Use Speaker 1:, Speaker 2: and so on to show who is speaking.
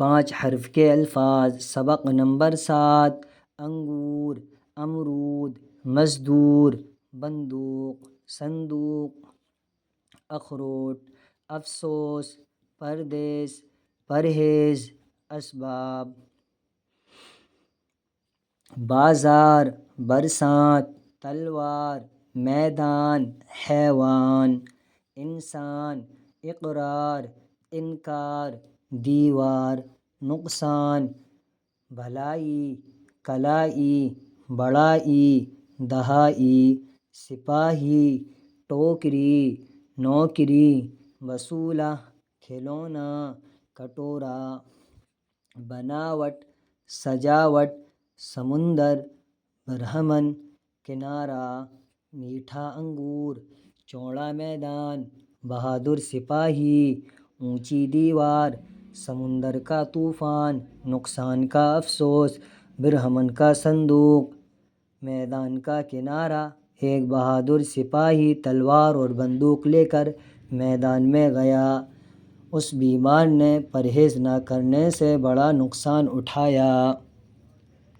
Speaker 1: 5 حرف کے الفاظ۔ سبق نمبر 7۔ انگور، امرود، مزدور، بندوق، صندوق، اخروٹ، افسوس، پردیس، پرہیز، اسباب۔ بازار، برسات، تلوار، میدان، حیوان۔ انسان، اقرار، انکار، دیوار، نقصان، بھلائی، کلائی، بڑائی، دہائی، سپاہی، ٹوکری، نوکری، وصولہ، کھلونا، کٹورا، بناوٹ، سجاوٹ، سمندر، برہمن، کنارہ، میٹھا انگور، چوڑا میدان، بہادر سپاہی، اونچی دیوار، سمندر کا طوفان، نقصان کا افسوس، برہمن کا صندوق، میدان کا کنارہ۔ ایک بہادر سپاہی تلوار اور بندوق لے کر میدان میں گیا۔ اس بیمار نے پرہیز نہ کرنے سے بڑا نقصان اٹھایا۔